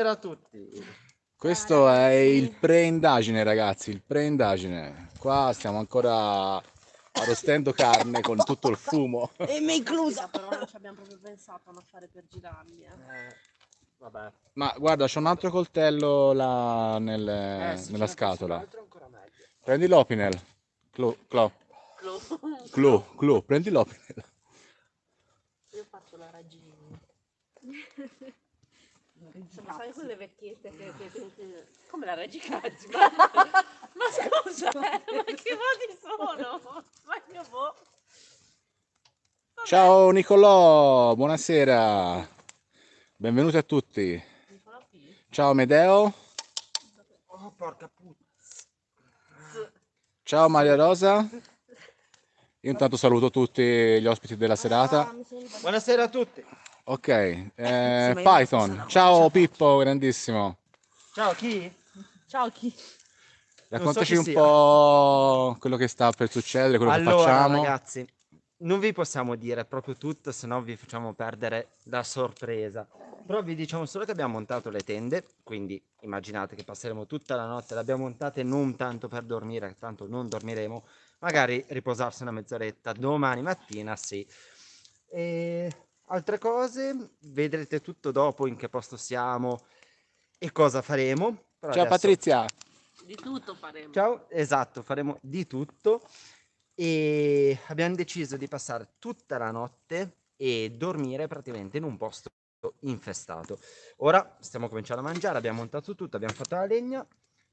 Buonasera a tutti. Questo è il pre-indagine, ragazzi, il pre-indagine. Qua stiamo ancora arrostendo carne con tutto il fumo. E mi inclusa. Però non ci abbiamo proprio pensato a lasciare per girarli. Vabbè. Ma guarda, c'è un altro coltello là Sì, nella ce ne fosse un scatola. altro ancora meglio. Prendi l'Opinel. Clo, prendi l'Opinel. Io faccio la ragina. Ma sai quelle vecchiette che... Come la Regicazzi? Ma scusa, che modi sono? Ma io boh. Vabbè. Ciao Nicolò, buonasera. Benvenuti a tutti. Ciao Medeo. Oh, porca puttana. Ciao Maria Rosa. Io intanto saluto tutti gli ospiti della serata. Buonasera a tutti. Ok, Python. Ciao Pippo, grandissimo. Ciao, chi? Ciao chi? Raccontaci chi un sia. po' quello che sta per succedere, quello che Allora, facciamo. ragazzi, non vi possiamo dire proprio tutto, se no vi facciamo perdere la sorpresa. Però vi diciamo solo che abbiamo montato le tende, quindi immaginate che passeremo tutta la notte, le abbiamo montate non tanto per dormire, tanto non dormiremo, magari riposarsi una mezz'oretta, domani mattina sì. E altre cose, vedrete tutto dopo in che posto siamo e cosa faremo. Però Ciao adesso... Patrizia. Di tutto faremo. Ciao, esatto, faremo di tutto e abbiamo deciso di passare tutta la notte e dormire praticamente in un posto infestato. Ora stiamo cominciando a mangiare, abbiamo montato tutto, abbiamo fatto la legna,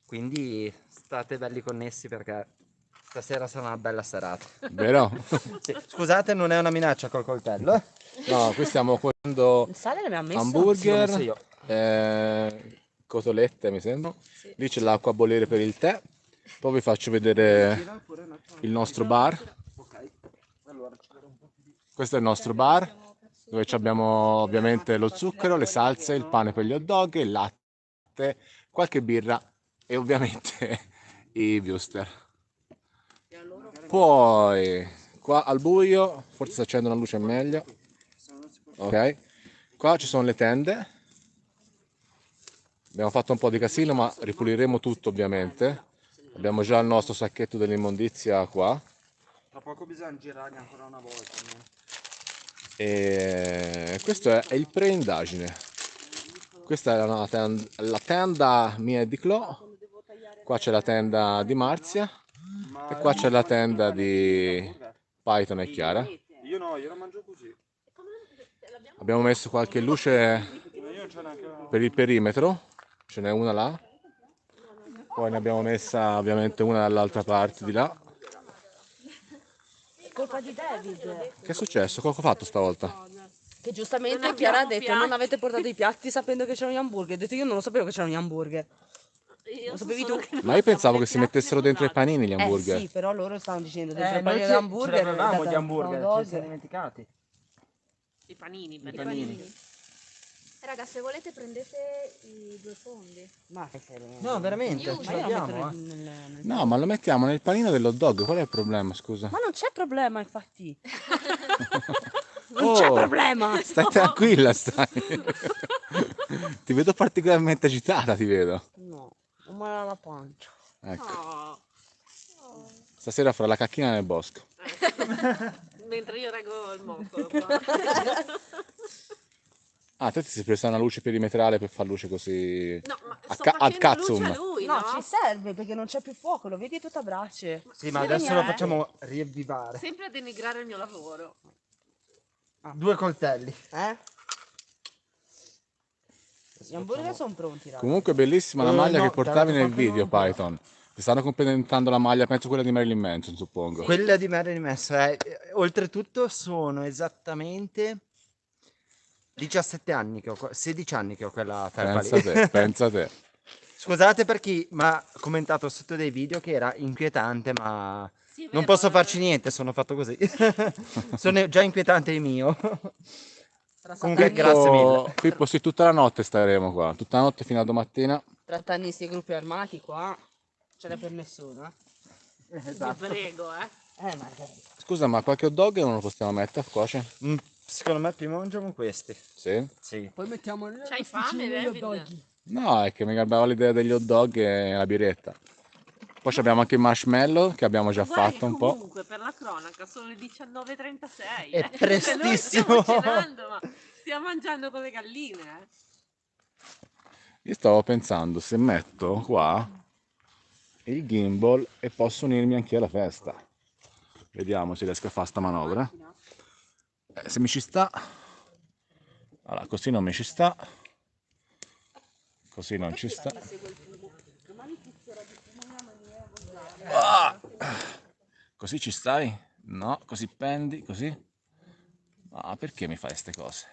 quindi state belli connessi perché stasera sarà una bella serata. Vero? Sì, scusate, non è una minaccia col coltello. No, qui stiamo cuocendo Il sale l'abbiamo messo? hamburger, Sì, l'ho messo cotolette mi sembra. Lì c'è l'acqua a bollire per il tè. Poi vi faccio vedere il nostro bar. Ok, allora ci vorrà un po' di... Questo è il nostro bar, dove abbiamo ovviamente lo zucchero, le salse, il pane per gli hot dog, il latte, qualche birra e ovviamente i wuster. Poi qua al buio, forse si accende una luce meglio. Ok, qua ci sono le tende. Abbiamo fatto un po' di casino, ma ripuliremo tutto ovviamente. Abbiamo già il nostro sacchetto dell'immondizia qua. Tra poco bisogna girare ancora una volta. No? E questo è il pre-indagine. Questa è la tenda mia e di Clo. Qua c'è la tenda di Marzia. E qua c'è la tenda di Python e Chiara. Io no, io la mangio così. Abbiamo messo qualche luce per il perimetro. Ce n'è una là. Poi ne abbiamo messa ovviamente una dall'altra parte di là. È colpa di David. Che è successo? Cosa ho fatto stavolta? Che giustamente Non Chiara ha abbiamo detto non piatti. avete portato i piatti sapendo che c'erano gli hamburger. Ho detto io non lo sapevo che c'erano gli hamburger. Io Lo so sapevi solo tu? che Ma non io pensavo abbiamo che né si piatti mettessero né dentro i fondali. panini gli hamburger. Sì, però loro stavano dicendo dentro il Noi panino ce dell'hamburger. l'avevamo gli data hamburger, hot ci siamo dog. dimenticati. I panini. I panini. Raga, se volete prendete i due fondi. Ma che serio? No, veramente, Io ce Ma io la metto l'abbiamo, nel No, ma lo mettiamo nel panino dell'hot dog. Qual è il problema, scusa? Ma non c'è problema, infatti. Non Oh, c'è problema. Stai tranquilla, stai. Ti vedo particolarmente agitata, ti vedo. No, non me la pancia. Ecco, Oh. stasera farò la cacchina nel bosco. Mentre io reggo il moccolo qua. Ah, te ti sei presa una luce perimetrale per far luce così No, ma a sto ad facendo luce cazzum. a lui, No, no? ci serve perché non c'è più fuoco, lo vedi tutto a brace. Sì, ma Sì, adesso lo niente. facciamo riavvivare. Sempre a denigrare il mio lavoro. 2 coltelli. Gli hamburger sono pronti, raga. Comunque bellissima la maglia no, che portavi te la nel portano video, ancora. Python. Ti stanno complimentando la maglia, penso quella di Marilyn Manson, suppongo. Quella di Marilyn Manson, oltretutto sono esattamente 17 anni che ho, 16 anni che ho quella felpa lì. Pensa te, pensa te. Scusate per chi mi ha commentato sotto dei video che era inquietante, ma Sì, è non vero, posso farci niente, sono fatto così. Sono già inquietante il mio. Comunque grazie mille. Pippo, sì, tutta la notte staremo qua, tutta la notte fino a domattina. Trattanisti e gruppi armati qua ce n'è per nessuno. Vi prego, Ma Scusa, ma qualche hot dog non lo possiamo mettere a cuocere? Secondo me prima mangiamo questi. Sì? Sì. poi mettiamo C'hai fame, David? No, è che mi garbava l'idea degli hot dog e la biretta. Poi abbiamo anche il marshmallow che abbiamo già Guarda che fatto un po'. comunque per la cronaca sono le 19:36. È Cioè, noi prestissimo. stiamo cenando, ma stiamo mangiando con le galline. Io stavo pensando se metto qua il gimbal e posso unirmi anche alla festa. Vediamo se riesco a fare sta manovra. Se mi ci sta. Allora, così non mi ci sta. Così non ci sta. Ah! Così ci stai? No, così pendi, così. Ah, perché mi fai queste cose?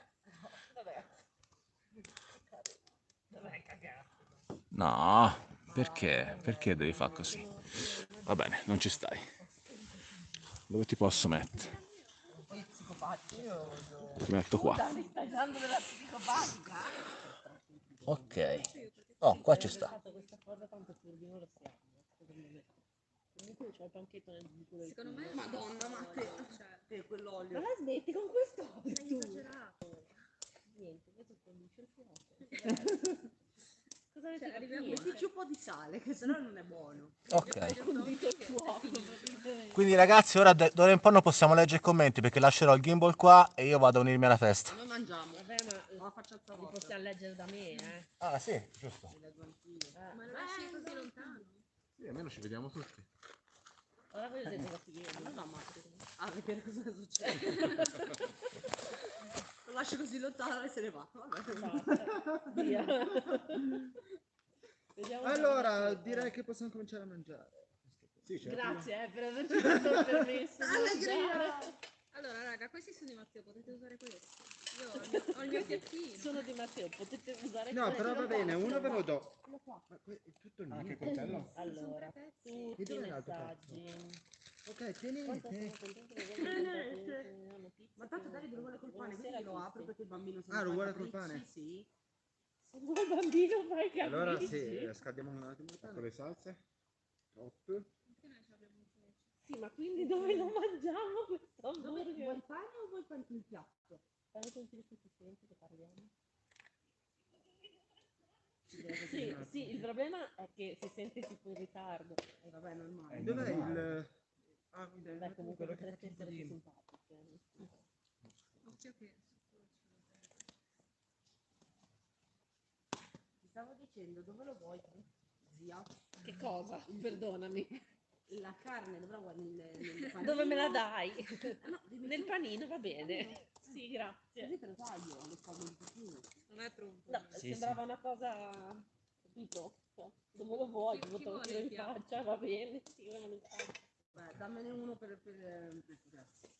No, perché? Perché devi fare così? Va bene, non ci stai. Dove ti posso mettere? Ti metto qua. Mi stai dando della psicopatica? Ok. Oh, qua ci sta. Secondo me, Madonna, ma Ma la smetti con questo? sei esagerato. Niente, questo condice il fuoco. Cosa avete fatto? Mettici un po' di sale, che sennò non è buono. Ok. Condito il fuoco. Quindi ragazzi, ora d'ora in poi non possiamo leggere i commenti perché lascerò il gimbal qua e io vado a unirmi alla festa. Noi mangiamo. Vabbè, ma faccio alza Li possiamo leggere da me, Ah, sì, giusto. Ma lo lasci così lontano? Sì, almeno ci vediamo tutti. Ora vedete cosa ti viene. Allora a vedere cosa succede. Lo lascio così lontano e se ne va. Vabbè. Via. Vediamo Allora, direi che possiamo cominciare a mangiare. Sì, certo. Grazie per averci dato il permesso. Allora, raga, questi sono di Matteo, potete usare questi. Io ho il mio piattino. Sono di Matteo, potete usare No, questo. però va bene, uno ve lo do. Quello qua. Ma è tutto mio. Anche il coltello? Allora, E tutti i dov'è l'altro messaggi. Ok, tenete. Ma tanto Dario lo vuole col pane, quindi io lo apro perché il bambino se Ah, lo vuole col pane? Sì. Se vuoi il bambino fai capricci. Allora sì, scaldiamo un attimo il Con pane. le salse? Top. Perché noi ci abbiamo un freccio? Sì, ma quindi dove lo mangiamo questo Vuoi hamburger? il pane o vuoi il pane sul piatto? Fai sentire che si sente che parliamo. Sì, sì, il problema è che si sente tipo in ritardo. E vabbè, normale. Dov'è il... Ah, mi dai un Beh, attimo comunque quello che potreste fa essere più pudino. simpatici. Occhio che Ti stavo dicendo, dove lo vuoi tu, zia? Che cosa? Perdonami. La carne, dove la vuoi? Nel panino? Dove me la dai? No, dimmi Nel tu. panino va bene. Sì, grazie. Così te lo taglio, lo taglio un pochino. non è pronto. No, Sì, sembrava una cosa, capito? Cioè, dove lo vuoi? Chi Devo vuole tiro il in piatto? faccia, va bene. Tirano in faccia. Beh, dammene uno grazie.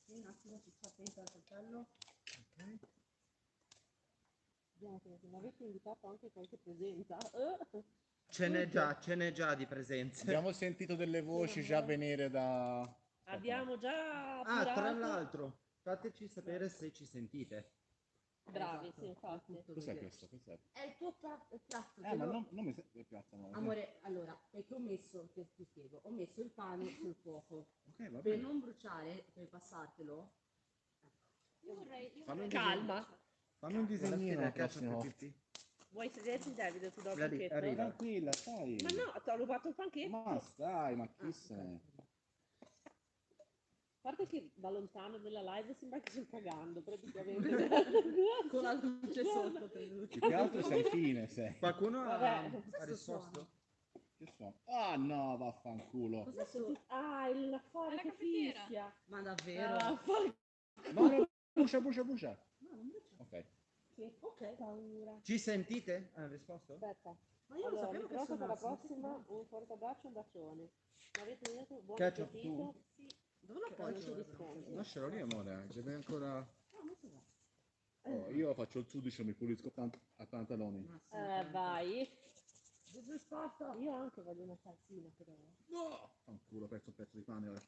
Sì, un attimo, ci sta attento al coltello. Vediamo se mi avete invitato anche qualche presenza. Ce n'è già di presenze. Abbiamo sentito delle voci già venire da... Abbiamo già Ah, tra appurato. l'altro, fateci sapere se ci sentite. Bravi, Esatto, sì, infatti. Cos'è questo? Cos'è? È il tuo piatto, Ma non mi piazza no. Amore, allora, perché ho messo, ti spiego, ho messo il pane sul fuoco. Ok, va Per bene. non bruciare, per passartelo, Io vorrei Fammi un Calma. Fammi un Guarda, disegnino del la prossima volta. pipì. Vuoi sederti, Davide? Ti do il Da lì, panchetto? arriva. Tranquilla, stai. Ma no, ti ho rubato il panchetto. Ma stai, ma chi se ne... A parte che da lontano nella live sembra che sto cagando, praticamente. con la luce sotto, credo. Più che altro sei fine, sei. Qualcuno Vabbè. ha risposto? Che suono? Ah no, vaffanculo. Ah, il fuori È la che caffettiera. fischia. Ma davvero? Ah, fuori. No, no, brucia, brucia, brucia. No, non brucia. Ok. Sì, ok, paura. Ci sentite? Ha risposto? Aspetta. Ma io non Allora, sapevo che microfono per la suonasse. prossima, un forte abbraccio e un bacione. Mi avete detto buon Ketchup appetito? Sì. Dove lo Non puoi? ci rispondo. Lascialo lì, amore, deve ancora... No, non so. Oh, io faccio il sudicio, mi pulisco a pantaloni. Ma sì, Vai. disfatta. Io anche voglio una salsina, però. No! Fanculo, ho perso un pezzo di pane ora.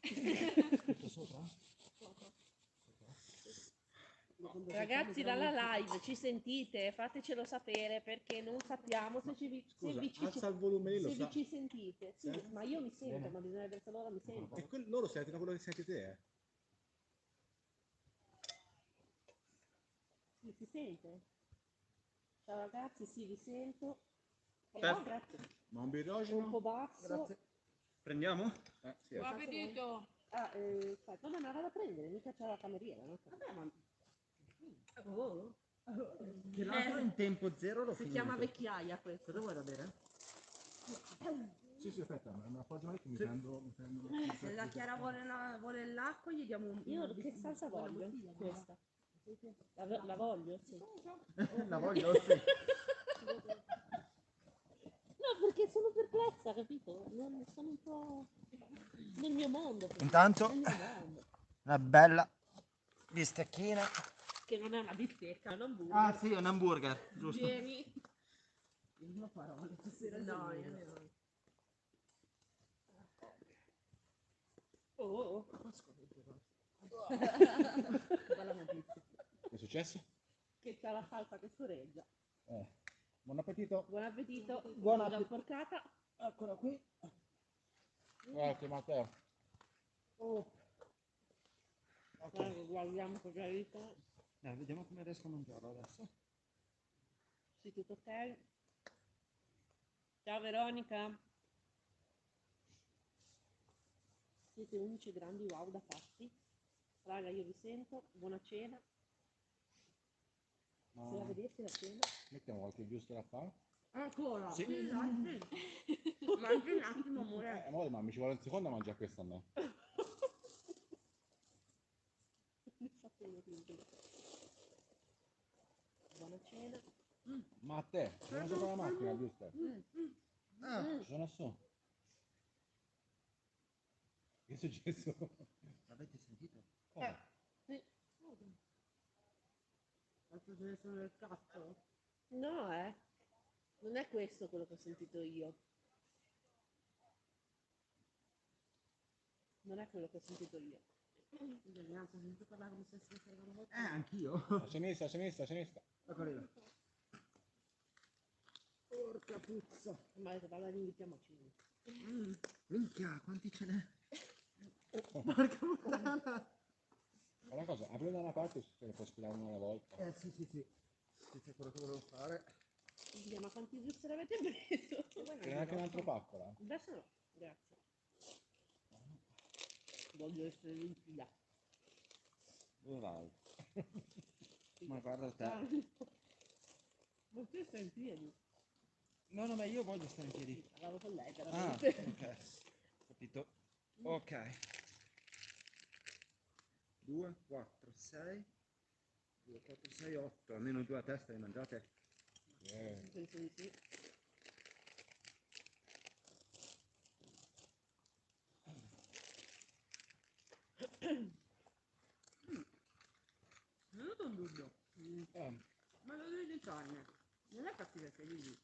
Ragazzi, dalla live ci sentite? Fatecelo sapere perché non sappiamo se ci, Scusa, se ci, alza il volume, lì lo se sa. vi ci sentite. Sì, ma io mi sento, ma bisogna vedere se loro mi sentono. E loro sentono quello che senti te, eh? Sì, si sente? Ciao ragazzi, sì, vi sento. Grazie. Ma un Un po' birrogeno? basso. Grazie. Prendiamo? Sì. Buon appetito! Aspetta, no, ma vado a prendere, mica c'è la cameriera, no? Vabbè, ma... Oh, Che l'altro in tempo zero l'ho Si finito. chiama vecchiaia questo. Cosa vuoi da bere? Sì, aspetta, ma appoggia mai che mi Sì. prendo... Se la Chiara vuole l'acqua, gli diamo un... io che salsa una voglio? bottiglia, Questa. La voglio, sì. La voglio, sì. No, perché sono perplessa, capito? Sono un po' nel mio mondo. Intanto, Nel mio mondo. una bella bistecchina. Che non è una bistecca, è un hamburger. Ah sì, un hamburger, giusto. Vieni. Non ho parole, stasera No, io ne ho. Oh, Bella notizia. Che è successo? Che c'ha la salsa che sorreggia. Buon appetito. Buon appetito. Buon L'ho appetito. porcata. Eccola qui. Grazie Matteo. Oh, Ok. guardiamo cosa dicono. Vediamo come riesco a mangiarlo adesso. Sì, tutto ok. Ciao Veronica. Siete unici grandi wow da fatti. Raga, io vi sento. Buona cena. Ma Se la vedete la cena. mettiamo qualche giusto da fare? Ancora? Sì. Mangi un attimo, amore. Amore, ma mi ci vuole un secondo a mangiare questo a me. Buona cena. Ma a te, sono sopra la macchina, giusto? Ah, Ci sono su. Che è successo? l'avete sentito? Come? Sì. Fatto ce ne sono nel cazzo? No, non è questo quello che ho sentito io. Non è quello che ho sentito io. Vediamo, ho sentito parlare come se stesse una volta. Anch'io. A sinistra, a sinistra, a sinistra. Eccolo lì. Porca puzza. Ma adesso parla di invitiamoci. Minchia, quanti ce n'è? Porca puttana. Fa una cosa, apri da una parte se ne puoi spilare una alla volta. Sì, sì, sì. Questo è quello che volevo fare. Ma quanti zuccheri avete preso? C'è anche un altro pacco là. Adesso no, grazie. Voglio essere limpida. Dove vai? Ma guarda te. Ma tu stai in piedi? No, no, ma io voglio stare in piedi. Parlavo con lei, Ah, veramente. ok. Capito. Ok. 2, 4, 6. 2, 4, 6, 8. Almeno 2 a testa le mangiate. Penso di sì. Mi è venuto un dubbio. Ma lo devi di carne. Non è cattiva che lì.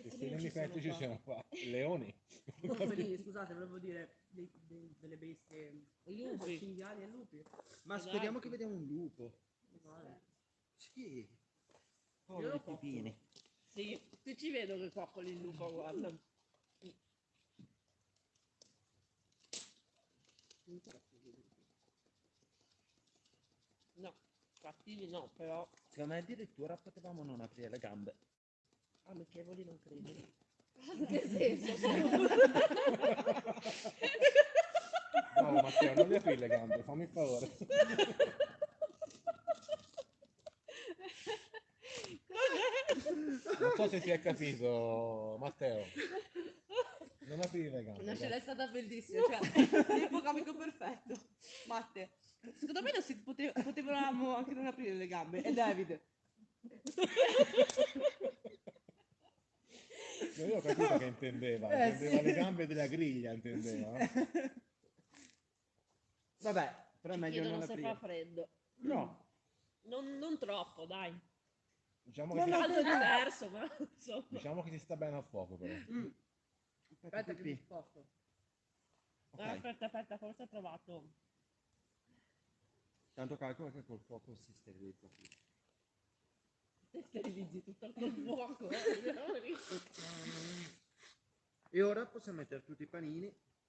Che segni difetti ci sono qua? Leoni? Scusate, volevo dire delle bestie. Lupi. Cinghiali e lupi. Ma speriamo che vediamo un lupo. Vale. Sì. Io Poveri lo pipini. Sì, ti ci vedo che coccoli il lupo, guarda. No, cattivi no, però Secondo me addirittura potevamo non aprire le gambe. amichevoli non credo. In che senso? Bravo Matteo, non gli apri le gambe, fammi il favore. Non so se si è capito, Matteo. Non aprire le gambe. Una scena grazie. è stata bellissima, cioè, tipo comico perfetto. Matte, secondo me non si potevamo anche non aprire le gambe. E Davide. Ma io ho capito che intendeva, intendeva le gambe della griglia, intendeva. Vabbè, però è Ci meglio non chiedono se fa aprire. freddo. No, Non troppo, dai. diciamo Un che, caldo diverso, ma insomma. diciamo che si sta bene a fuoco però. Aspetta che mi sposto. Ok. Aspetta, forse ho trovato. Tanto calcola che col fuoco si sterilizza tutto. Te sterilizzi tutto col fuoco. E ora possiamo mettere tutti i panini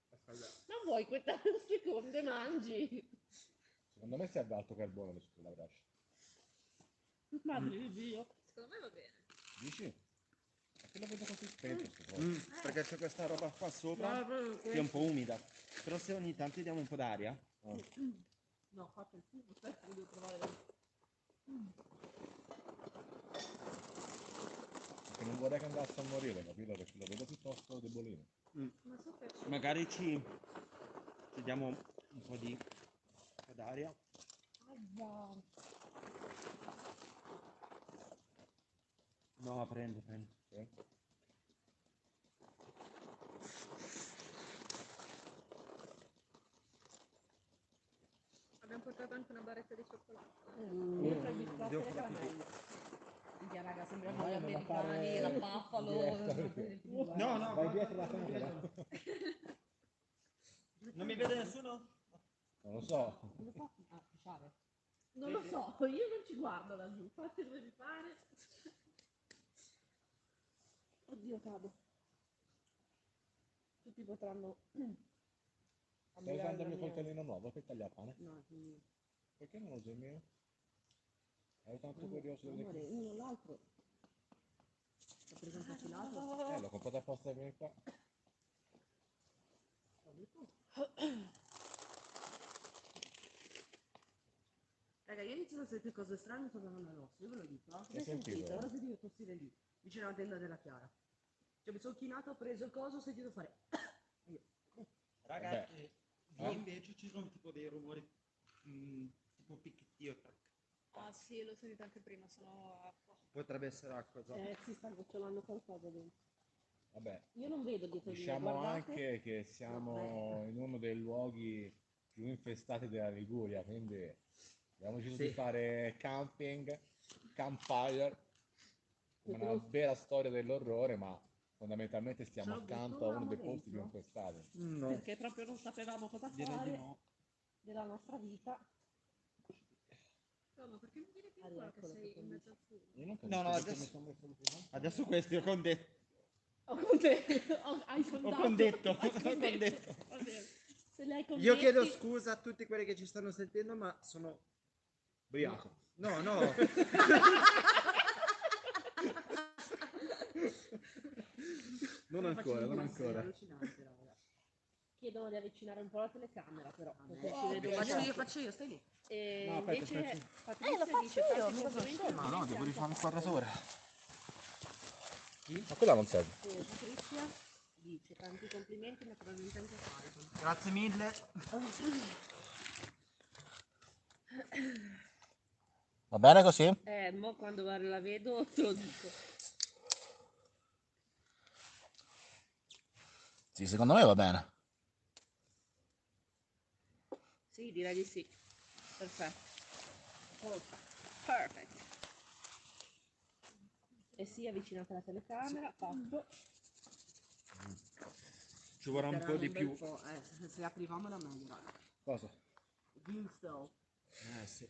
a scaldare. Non vuoi questa seconda mangi. Secondo me serve alto carbone su quella brace. Ma Dio. Secondo me va bene. Dici? Ma che lo vedo così sento sto coso. Perché c'è questa roba qua sopra che è un po' umida. Però se ogni tanto gli diamo un po' d'aria. No, faccio il fumo, aspetta, che devo trovare la... Perché non vorrei che andasse a morire, capito? Perché lo vedo piuttosto debolino. Ma so che Magari ci diamo un po' d'aria. No, prendo. Sì? abbiamo portato anche una barretta di cioccolato. Io tra i biscotti e le caramelle. Minchia raga, sembriamo gli americani, la Buffalo. No, Vai dietro la camera. Non mi vede nessuno? Non lo so. Come fa a pisciare? Non lo so, io non ci guardo laggiù, fate dove vi pare. Oddio, cado. Tutti potranno Stai usando il mio coltellino nuovo per tagliare pane? No, quindi... Perché non uso il mio? Ero tanto curioso di Amore, uno o l'altro. Sto presente affilato. l'ho comprato apposta per venire qua. Raga, io inizio a sentire cose strane cosa vanno all'osso, io ve lo dico. Cosa Hai hai sentito? sentito? Ora sentivo tossire lì, vicino alla tenda della Chiara. Cioè mi sono chinato, ho preso il coso, ho sentito fare... Io, Ragazzi, Vabbè. invece ci sono tipo dei rumori tipo picchettio. Ah sì, l'ho sentito anche prima, sono acqua. Potrebbe essere acqua, so. si sta gocciolando qualcosa dentro. Vabbè, Io non vedo dietro di me, diciamo guardate. anche che siamo in uno dei luoghi più infestati della Liguria, quindi abbiamo deciso di Sì. fare camping, campfire, una vera storia dell'orrore, ma fondamentalmente stiamo Ce lo accanto a uno dei buttavamo posti più dentro? infestati. No, Perché proprio non sapevamo cosa fare no. della nostra vita. No, ma perché mi viene più Ah, ancora che eccolo, sei che in mezzo al fumo? Io non No, capisco perché adesso- mi sono messo il primo. Adesso questi ho condetto. Hai fondato. Ho condetto. Hai Ho condetto. condetto. Va bene. Se li hai condetti... Io chiedo scusa a tutti quelli che ci stanno sentendo, ma sono... Briaco. No, no. Non ancora, non ancora. Allucinante, raga. Chiedono di avvicinare un po' la telecamera, però. Perché Oh, ci vedo faccio faccio io, faccio io, stai lì. E No, aspetta, invece aspetta. Patrizia dice tanti complimenti. Ma no, devo rifare l'inquadratura. Ma quella non serve. Patrizia dice tanti complimenti, naturalmente anche Python. Grazie mille. Va bene così? Mo quando la vedo te lo dico. Sì, secondo me va bene. Sì, direi di sì. Perfetto. Perfect. E sì, avvicinate la telecamera, fatto. Ci vorrà un po' di più. Se aprivamo era meglio, raga. Cosa? Giusto. Sì.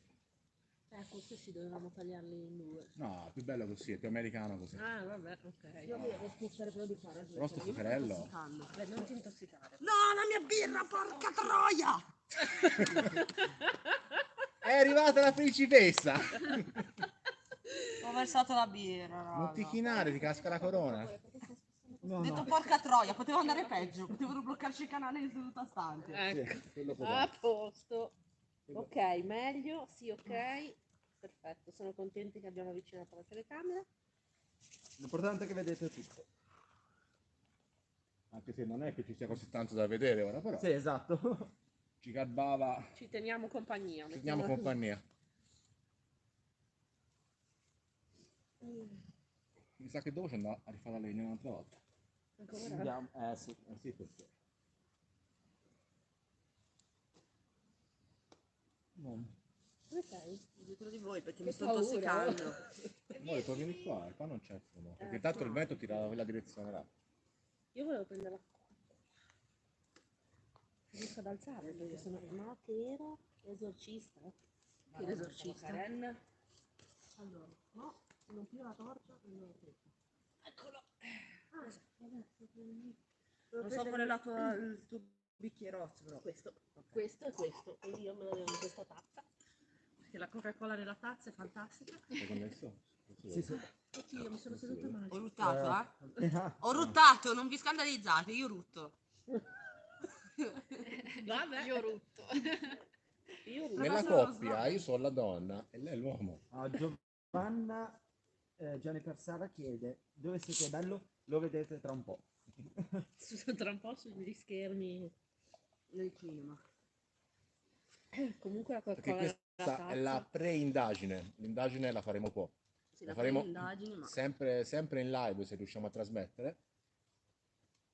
Questi sì, dovevamo tagliarli in due. No, più bello così, è più americano così. Ah, vabbè, ok. Io devo spostare quello di fare. Però sto zuccherello. Beh, non ti intossicare. No, la mia birra, porca troia! È arrivata la principessa! Ho versato la birra, Non ti raga. chinare, ti casca la corona. Ho detto porca troia, poteva andare peggio, potevano bloccarci il canale in seduta stante. Ecco. Sì, quello può A darsi. posto. Ok, meglio. Sì, ok. Perfetto, sono contenti che abbiamo avvicinato la telecamera. L'importante è che vedete tutto. Anche se non è che ci sia così tanto da vedere ora, però Sì, esatto. ci garbava, Ci teniamo compagnia. ci teniamo mettiamola così. compagnia. Mi sa che dopo ci andrà a rifare la legna un'altra volta. Ancora? Andiamo. Sì. Sì, perché. Dove sei? Dietro di voi perché Che mi sto paura. intossicando. Poi puoi venire qua non c'è fumo. Perché tanto il vento tira da quella direzione là. Io volevo prendere la riesco ad alzare perché sono... No, che era? Esorcista? Che l'esorcista? Karen. Allora, no, se non tiro la torcia, prendo la testa. Eccolo. Ah, vabbè, Non so qual è il tuo bicchierozzo, però. questo, questo e questo. Quindi io me lo devo in questa tazza. Perché la Coca-Cola nella tazza è fantastica. Sei connesso? Sì, sì. Oddio, mi sono seduta male. Ho ruttato, Eh. Ho ruttato, non vi scandalizzate, io rutto. Vabbè. Io rutto. Io Nella sono coppia io sono la donna e lei è l'uomo. Ah, Giovanna Jennifer Sara chiede dove siete bello? Lo vedete tra un po'. tra un po' sugli schermi. Nel cinema. Comunque la Perché Coca-Cola questa è la pre-indagine. L'indagine la faremo poi. Sì, La la faremo indagini, ma... sempre in live se riusciamo a trasmettere.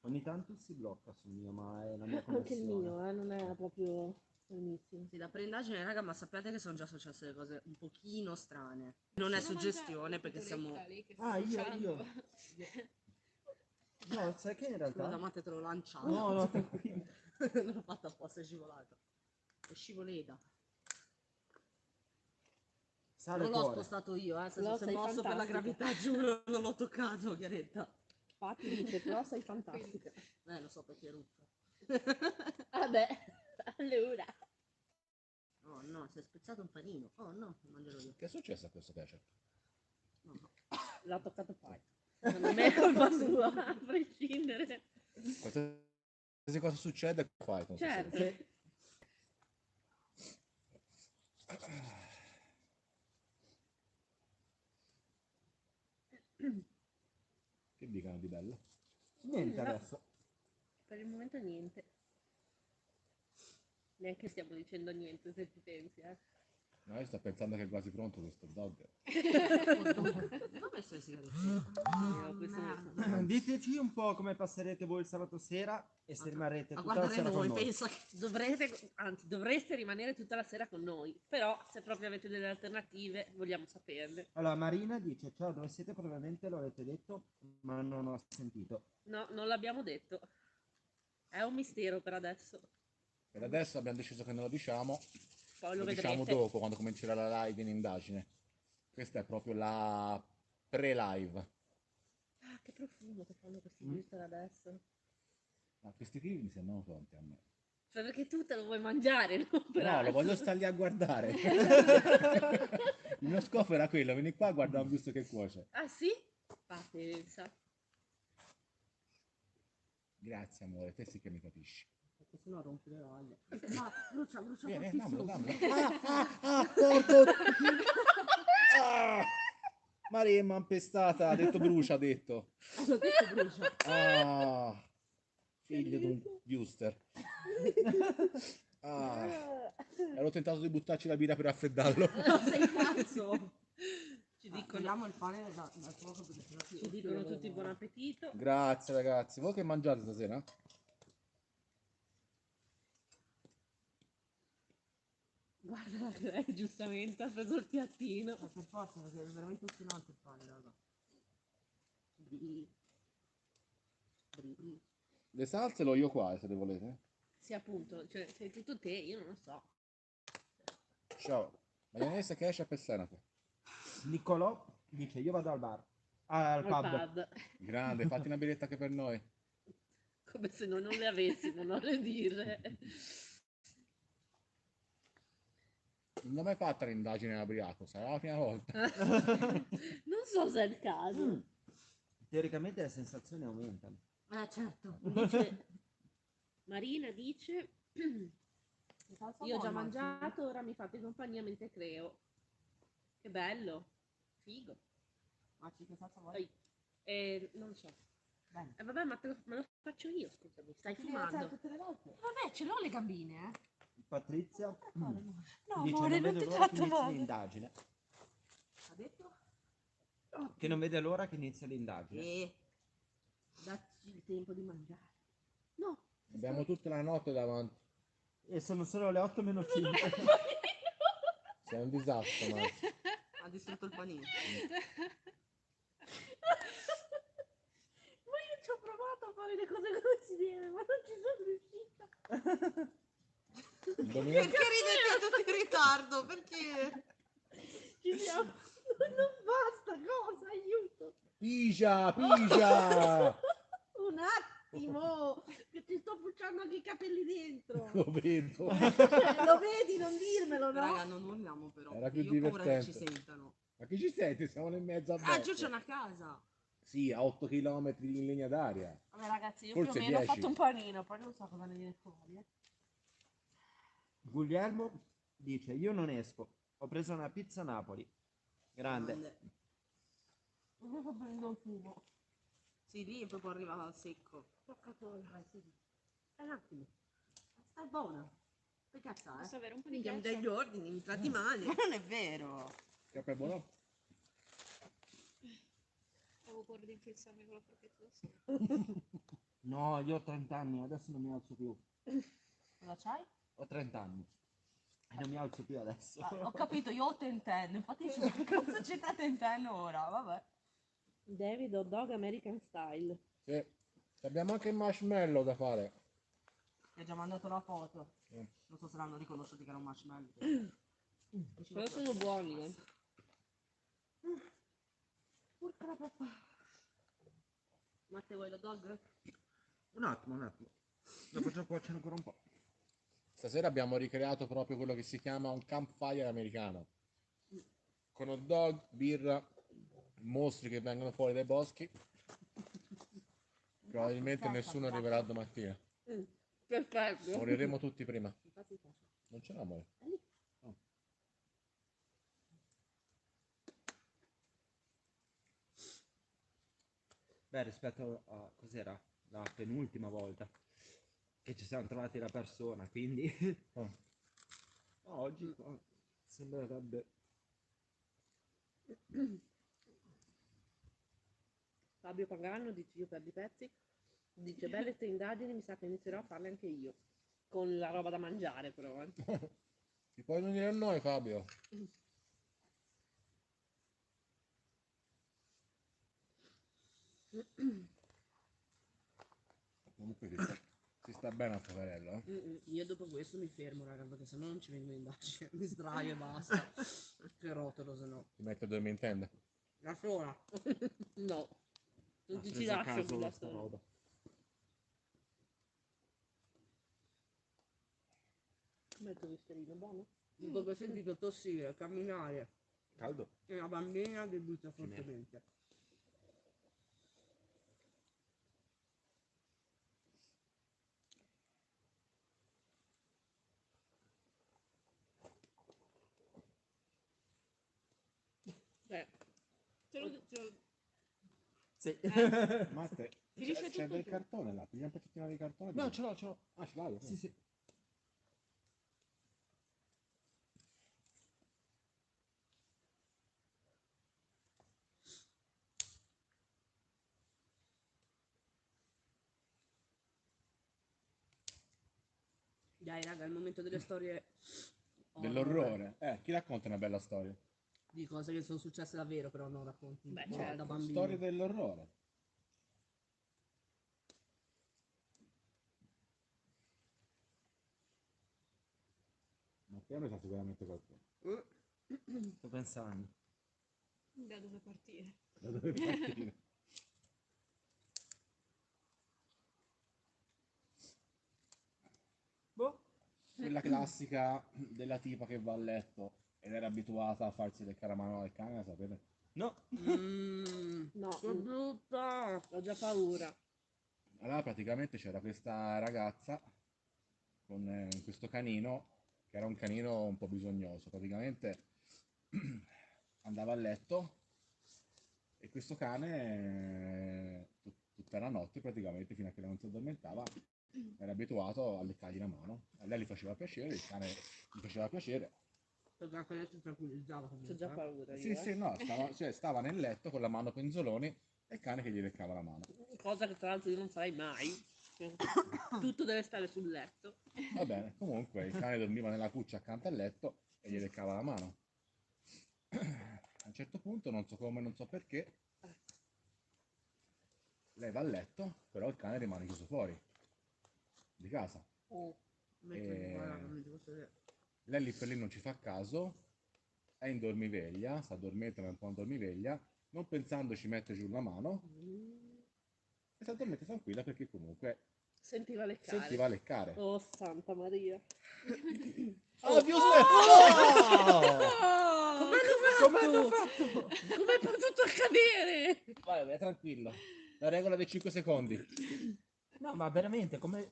Ogni tanto si blocca sul mio, ma è la mia Anche il connessione. mio, non è proprio benissimo. Sì, la pre-indagine, raga, ma sappiate che sono già successe delle cose un pochino strane. Non è suggestione perché siamo... Ah, io. No, sai che in Scusa, realtà... Matte, te l'ho lanciato. No, no, tranquillo. Non l'ho fatta apposta, è scivolata. È scivoleta. Sale Non l'ho cuore. spostato io, se No, si è sei mosso per la fantastica. gravità, giuro, non l'ho toccato, Chiaretta. Infatti dice, però sei fantastica. Lo so perché è rutta. Vabbè, allora. Oh no, si è spezzato un panino. Oh no, lo mangerò io. Che è successo a questo ketchup? No, no. L'ha toccato poi. Non è colpa sua, a prescindere. Qualsiasi cosa succede, fai con questo. Certo. Che dicono di bello? Niente No. adesso. Per il momento niente. Neanche stiamo dicendo niente se ci pensi, No, io sto pensando che è quasi pronto questo dog. Dove ho messo le sigarette? Io questo merda. Diteci un po' come passerete voi il sabato sera e se rimarrete A tutta la guardare sera con voi, noi. pensa che... dovreste rimanere tutta la sera con noi. Però, se proprio avete delle alternative, vogliamo saperle. Allora, Marina dice, ciao, dove siete? Probabilmente lo avete detto, ma non ho sentito. No, non l'abbiamo detto. È un mistero per adesso. Per adesso abbiamo deciso che non lo diciamo, Poi lo lo diciamo vedrete. dopo, quando comincerà la live in indagine. Questa è proprio la pre-live. Ah, che profumo che fanno questi Mm. glitter adesso. Ma questi qui mi sembrano pronti a me. Cioè, perché tu te lo vuoi mangiare, no? No, lo Peraltro. voglio star lì a guardare. Il mio scopo era quello, vieni qua a guardare un visto che cuoce. Ah, sì? Pazienza. Grazie amore, te sì che mi capisci. Perché sennò rompi le olle. No, brucia Vieni, fortissimo. dammelo. Porco! Maria m'ha impestata, ha detto brucia, ha detto. Ho detto brucia. Ah, figlio di un viewster. Ah, ero tentato di buttarci la birra per raffreddarlo. Sei pazzo. Ci dicono, Togliamo il pane dal fuoco perché sennò ci dicono tutti buon appetito. Grazie ragazzi, voi che mangiate stasera? Guarda, lei giustamente ha preso il piattino. Per forza, perché è veramente ostinante il pane, raga. Le salse l'ho io qua, se le volete. Sì, appunto, cioè, sei tutto te, io non lo so. Ciao. Maionese, ketchup e senape. Niccolò dice, io vado al bar. Ah, al Al pub. pub. Grande, fatti una birretta anche per noi. Come se noi non le avessimo, non le dire. Non ho mai fatto l'indagine a Briaco, sarà la prima volta. Non so se è il caso. Teoricamente le sensazioni aumentano. Certo. Dice, Marina dice, io ho già mangiato, ora mi fate compagnia mentre creo. Che bello, figo. Maci, che salsa vuoi? Poi, non so. Bene. Vabbè, ma me lo faccio io, scusami, stai fumando. tutte le volte. Vabbè, ce l'ho le gambine, Patrizia No, dice, amore, non non vedo ti l'ora che tratto inizi male. l'indagine. Ha detto? Che non vede l'ora che inizi l'indagine. Dacci il tempo di mangiare. No. Abbiamo tutta la notte davanti. E sono solo le 8 meno 5. Sei un disastro, ma Ha distrutto il panino. Ma io ci ho provato a fare le cose come si deve, ma non ci sono riuscita. Perché ridete tutti in ritardo? Perché? Ci siamo. Non basta, cosa? Aiuto. Pigia, pigia! Un attimo, che ti sto pucciando anche i capelli dentro. Lo vedo. Lo vedi, non dirmelo, no? Raga, non urliamo però. Era più Io ho paura che ci divertente. sentano. Ma Che ci senti? Siamo nel mezzo a Ah, giù Becco. c'è una casa. Sì, a 8 km in linea d'aria. Vabbè ragazzi, io Forse più o meno ho 10. fatto un panino, poi non so cosa ne viene fuori. Guglielmo dice: io non esco. Ho preso una pizza a Napoli. Grande. Io sto prendendo il fumo. Sì, lì è proprio arrivato al secco. Porca troia. Sì. Un attimo. Sta buona. Che cazzo è? Posso avere un po' di Diamo ghiaccio? degli ordini, mi tratti male. Ma non è vero. Capo è buono? Avevo paura di infilzarmi con la forchetta da sola. No, io ho 30 anni, adesso non mi alzo più. Cosa c'hai? Ho 30 anni. E non mi alzo più adesso. Ah, ho capito, io ho tentenne, infatti dicevo, che cazzo c'entra tentenne ora? Vabbè. David Hot Dog American Style. Sì. Abbiamo anche il marshmallow da fare. Ti ho già mandato la foto. Mm. Non so se l'hanno riconosciuto che era un marshmallow. Però sono buoni, eh. Porca la papà. Matteo, vuoi lo dog? Un attimo. Lo faccio cuocere ancora un po'. Stasera abbiamo ricreato proprio quello che si chiama un campfire americano. Con hot dog, birra, mostri che vengono fuori dai boschi. Probabilmente nessuno arriverà domattina. Perfetto. Moriremo tutti prima. Infatti faccio. Non c'è l'amore. Beh, rispetto a cos'era la penultima volta che ci siamo trovati la persona, quindi oggi sembrerebbe. Fabio Pagano dice io perdo i pezzi. Dice belle ste indagini, mi sa che inizierò a farle anche io. Con la roba da mangiare però. Ti puoi venire a noi, Fabio? Comunque si sta bene a poverello, eh? Io dopo questo mi fermo, raga, perché sennò non ci vengo in indagine. Mi sdraio e basta. Che rotolo, se no. Ti metti a dormire in tenda. Da sola. No. Non Ha ti ci preso a lascio caso quella sta storia. roba. Metto misterino, buono? Dopo che ho sentito tossire, camminare Caldo? e una bambina che butta fortemente. Beh, Sì. Matte, Finisce c'è tutto del tu. cartone là, pigliamo un pezzettino di cartone. No, ce l'ho. Ah, ce l'hai? Sì. Dai, raga, è il momento delle storie horror. Dell'orrore. Chi racconta una bella storia? Di cose che sono successe davvero, però non racconti. Beh, Tipo certo. da bambino. Storie dell'orrore. Matteo ne sa sicuramente qualcuno. Sto pensando. Da dove partire? Da dove partire? Boh. Quella classica della tipa che va a letto ed era abituata a farsi leccare la mano al cane, la sapete? No. No, Che brutta! ho già paura. Allora praticamente c'era questa ragazza con questo canino, che era un canino un po' bisognoso, praticamente andava a letto e questo cane tutta la notte praticamente fino a che non si addormentava era abituato a leccargli la mano. A lei gli faceva piacere, il cane gli faceva piacere. Perché anche lei si tranquillizzava Ho comunque. già paura Sì, io, sì, no, stava nel letto con la mano penzoloni e il cane che gli leccava la mano. Cosa che tra l'altro io non farei mai. Tutto deve stare sul letto. Va bene, comunque il cane dormiva nella cuccia accanto al letto e gli leccava la mano. A un certo punto, non so come, non so perché, lei va a letto, però il cane rimane chiuso fuori di casa. Lei lì per lì non ci fa caso, è in dormiveglia, sta dormendo un po' in dormiveglia, non pensando ci mette giù la mano e si addormenta tranquilla perché comunque Sentiva leccare. sentiva leccare. Oh, Santa Maria. Oddio, Come hanno fatto? Come è potuto accadere? Vai, tranquillo. La regola dei 5 secondi. No, ma veramente, come...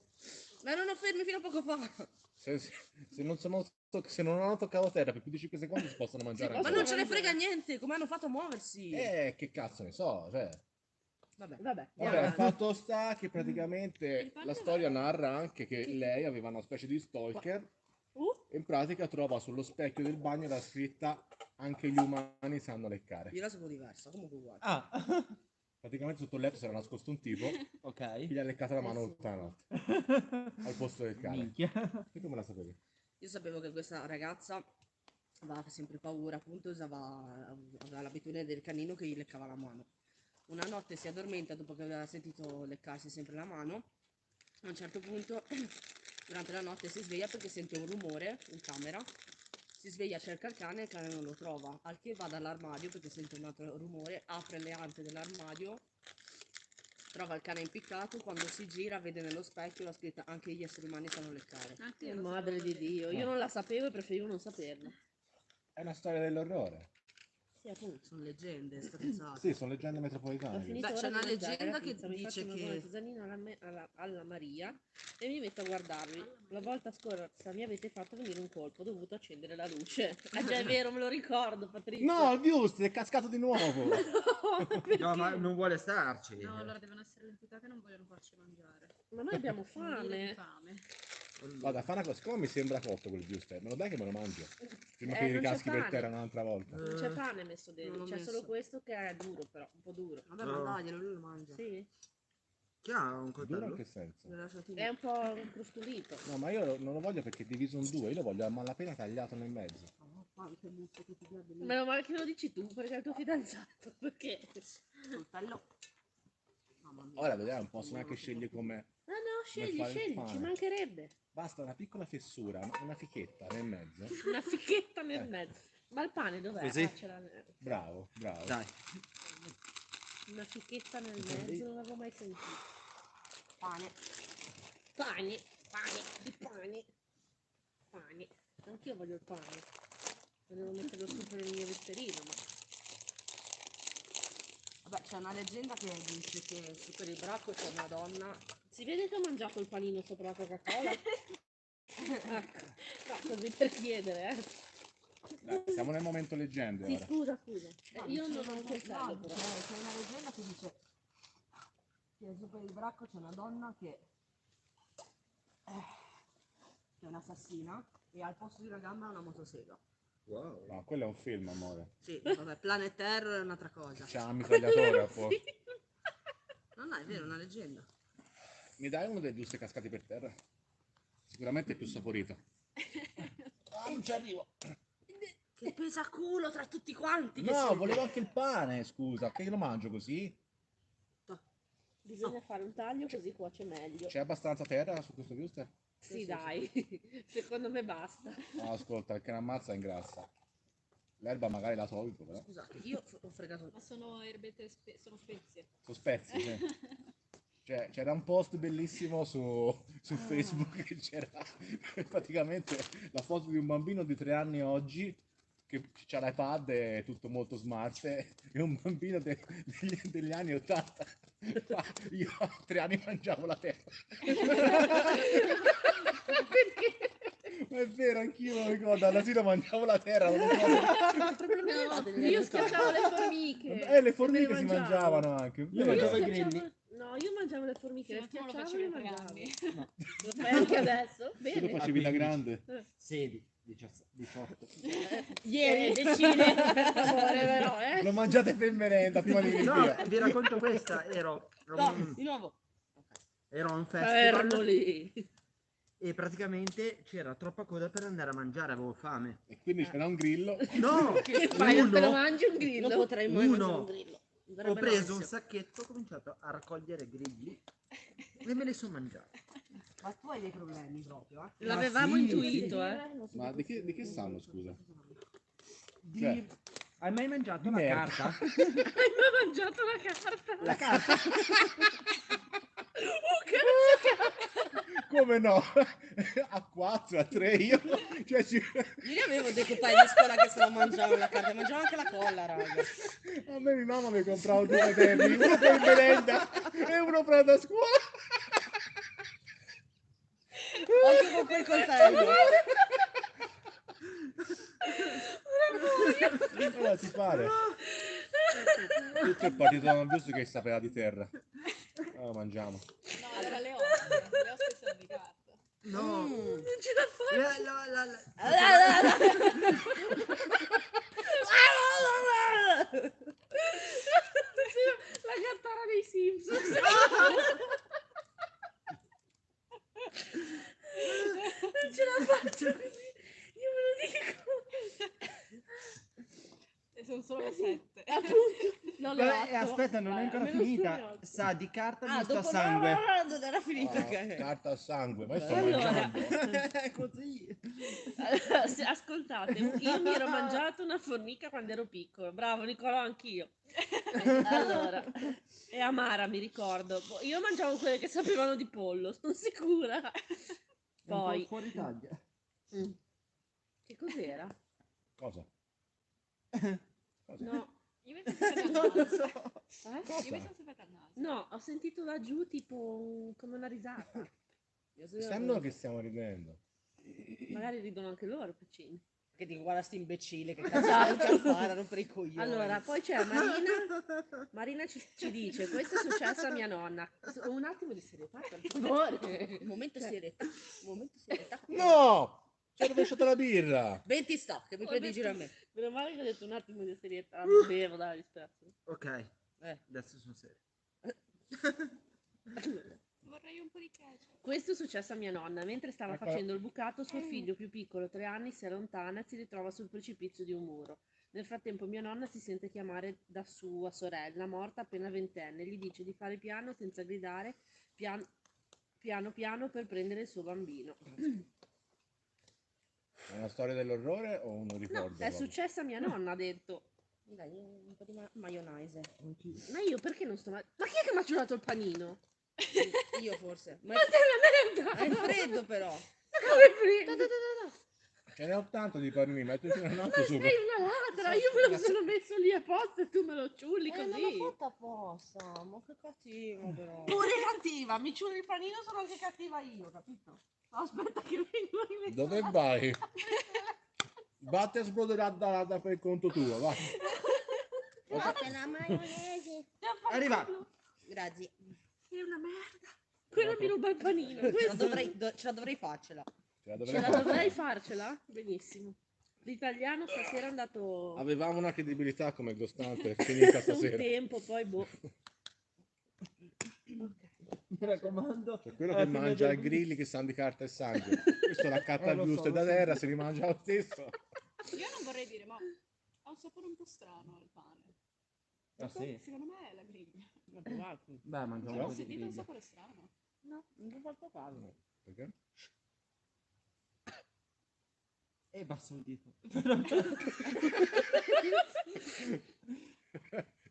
Ma erano fermi fino a poco fa. Se non hanno toccato terra per più di 5 secondi si possono mangiare Ma anche non loro. ce ne frega niente, come hanno fatto a muoversi? Che cazzo ne so, cioè. Vabbè. Vabbè, Vabbè, il avanti. fatto sta che praticamente la storia narra anche che lei aveva una specie di stalker e in pratica trova sullo specchio del bagno la scritta anche gli umani sanno leccare. Io la sapevo diversa, comunque uguale. Ah, Praticamente sotto il letto si era nascosto un tipo che ok. gli ha leccato la mano tutta la notte al posto del cane. Minchia. E come la sapevi? Io sapevo che questa ragazza aveva sempre paura, appunto, aveva l'abitudine del canino che gli leccava la mano. Una notte si addormenta dopo che aveva sentito leccarsi sempre la mano. A un certo punto, durante la notte, si sveglia perché sente un rumore in camera. Si sveglia, cerca il cane e il cane non lo trova. Al che va dall'armadio perché sente un altro rumore, apre le ante dell'armadio, trova il cane impiccato. Quando si gira, vede nello specchio la scritta anche gli esseri umani sanno leccare. Anche io lo Madre sapevo di così. Dio, io non la sapevo e preferivo non saperla. È una storia dell'orrore. Sì, appunto. Sono leggende, stronzate. Sì, sono leggende Ho metropolitane. finito Beh, ora c'è di una mangiare leggenda la che pizza, mi dice faccio una che- buona tisanina alla Maria e mi metto a guardarvi. La volta scorsa mi avete fatto venire un colpo, ho dovuto accendere la luce. Ah già è vero, me lo ricordo, Patrizia. No, il giusto, è cascato di nuovo. No, perché? No, ma non vuole starci. No, allora devono essere l'entità che non vogliono farci mangiare. Ma noi abbiamo Non dire di fame. fame. Guarda, fa una cosa, siccome mi sembra cotto quel giusto, me lo dai che me lo mangio? Prima che Non c'è ricaschi per pane. terra un'altra volta. Non c'è pane messo Non dentro, l'ho c'è messo. solo questo che è duro però, un po' duro. Vabbè, ma daglielo, lui lo mangia. Sì, Chi ha un Duro in coltello? che senso? Lo lasciati lì. è un po' crostolito. No, ma io non lo voglio perché è diviso in due, io lo voglio a malapena tagliato nel mezzo. Oh, quante buste che ti piace lì. Meno male che lo dici tu, perché è il tuo fidanzato, perché? Coltello. Mamma mia. Ora vediamo, non posso neanche scegliere come... Ah no, scegli, fare il scegli, pane. ci mancherebbe. Basta una piccola fessura, una fichetta nel mezzo. Una fichetta nel mezzo. Ma il pane dov'è? Così? Ah, ce l'ha Bravo, bravo. Dai. una fichetta nel mezzo, non l'avevo mai sentito. Pane. Pane, pane. Anch'io voglio il pane. Devo metterlo su per il mio vesperino, ma Vabbè, c'è una leggenda che dice che su per il bracco c'è una donna. si vede che ho mangiato il panino sopra la Coca-Cola? Ecco, no, così per chiedere, Dai, siamo nel momento leggende Sì, ora. scusa. No, Io dice non ho un coltello no, però. c'è una leggenda che dice che su per il bracco c'è una donna che è un'assassina e al posto di una gamba ha una motosega. Wow. No, quello è un film, amore. Sì, vabbè, Planet Terror è un'altra cosa. C'è una mitragliatore al posto. No, è vero, è una leggenda. Mi dai uno dei giusti cascati per terra? Sicuramente è più saporito. Ah, non ci arrivo. Che pesa culo tra tutti quanti. che No, siete. volevo anche il pane, scusa. Che lo mangio così? Bisogna fare un taglio così cuoce meglio. C'è abbastanza terra su questo Wuster? Sì, dai, secondo me basta. No, ascolta, il che ne ammazza ingrassa. L'erba magari la tolgo, però. Scusate, io ho fregato. Ma sono erbette, sono spezie. Sono spezie, sì. Cioè, c'era un post bellissimo su Facebook che c'era praticamente la foto di un bambino di 3 anni oggi che c'ha l'iPad e tutto molto smart e un bambino degli anni 80. Io a 3 anni mangiavo la terra. Ma è vero, anch'io me lo ricordo, all'asilo mangiavo la terra. Non lo so. Io schiacciavo le formiche. Le formiche si mangiavano anche. Io mangiavo i schiacciavo- grilli. No, io mangiavo le formiche, Sì, le ma tu non lo schiacciavo facevi e a 3 mangiavo. anni. Lo fai anche adesso? Tu lo Bene. facevi da 15. grande. 16, 18. Ieri decine, per favore, però, Lo mangiate per merenda prima di venire No, via. vi racconto questa. Ero Di nuovo. a un Fermo festival lì. e praticamente c'era troppa coda per andare a mangiare, avevo fame. E quindi c'era un grillo. No, Che fai? Non te lo uno, mangi un grillo? Non potrei mai Uno. mangiare un grillo. Mi ho verrebbe preso un l'ansia. sacchetto, ho cominciato a raccogliere grilli e me li sono mangiati. Ma tu hai dei problemi proprio, eh? L'avevamo sì, intuito, Ma di che sanno, scusa? Di... Cioè, Hai mai mangiato di la merda. carta? Hai mai mangiato la carta? La carta? Oh, che Come no? A 4, a 3 io. Cioè, Io ne avevo dei compagni di scuola che se lo mangiavano la carta, mangiavano anche la colla, raga. A me mia mamma mi comprava 2 caterni, uno per merenda e uno per andare a scuola. Anche con quel coltello. Allora ti pare? Tutto è partito da un giusto che sapeva di terra. Allora mangiamo. No, allora le oste sono di carta. No. Mm. Non ce la fai. La gattara dei Simpsons. Non ce la faccio così. Io me lo dico. E sono solo le 7. Appunto. No, le Vabbè, 8. aspetta, non è ancora almeno finita. sono le 8. Sa di carta Ah, misto a dopo sangue. non era finita, ok. Carta a sangue, ma io sto Allora. mangiando. Così. Allora, ascoltate, io mi ero mangiato una formica quando ero piccolo. Bravo, Nicolò, anch'io. Allora, è amara, mi ricordo. Io mangiavo quelle che sapevano di pollo, sono sicura. Poi, fuori taglia. che cos'era? Cosa? Cosa? No, Io mi sono sempre Non lo al naso. so. eh? Cosa? Io mi sono sempre al naso. No, ho sentito laggiù tipo come una risata. Sembra che stiamo ridendo. Magari ridono anche loro, piccini. Che dico, guarda sti imbecille, che cazzo stai a fare, a rompere i coglioni. Allora, poi c'è Marina. Marina ci dice, questo è successo a mia nonna. Un attimo di serietà, per favore. Momento serietà, momento serietà. No! Ci ho rovesciato la birra. 20 sta, che mi Ho prendi in detto- giro a me. Meno male che ho detto un attimo di serietà. Bevo, dai, disperazione. Ok, Eh. adesso sono serio. Vorrei un po' di ketchup. Questo è successo a mia nonna. Mentre stava Ecco. facendo il bucato, suo figlio più piccolo, 3 anni, si allontana e si ritrova sul precipizio di un muro. Nel frattempo mia nonna si sente chiamare da sua sorella, morta appena ventenne. Gli dice di fare piano senza gridare, piano piano per prendere il suo bambino. È una storia dell'orrore o un ricordo? No, è proprio? successo a mia nonna, ha detto. Dai, un po' di maionese. Ma io perché non sto Ma chi è che mi ha ciulato il panino? Io forse. Ma sei una merda! È freddo però. Ma come freddo? Ce n'è 80 di panini, mettici un altro Ma sopra. sei una ladra, io me lo sono messo lì apposta e tu me lo ciulli Non l'ho così. fatta apposta, ma che cattivo però. Pure cattiva, mi ciuli il panino, sono anche cattiva io, capito? Aspetta che vengo rimesso. Dove vai? Vatti a sbroderare da per conto tuo, va. Fate la maionese. Arriva. Grazie. Sei una merda. Quello mi ruba il panino. Ce la Questo- dovrei farcela. Ce la Ce dovrei la fare. dovrei farcela? Benissimo. L'italiano stasera è andato Avevamo una credibilità come costante, finita un stasera. tempo, poi boh. Mi raccomando. C'è quello alla che fine mangia del i grilli che sanno di carta e sangue. Questo la catta lo giusta so, e da lo so. terra, se li mangia lo stesso. Io non vorrei dire, ma ha un sapore un po' strano il pane. Ah, sì? Secondo me è la griglia. Beh, mangiamo Ho un po' di sentito un griglia. sapore strano. No, non ho fatto caso. Perché? E basta un dito.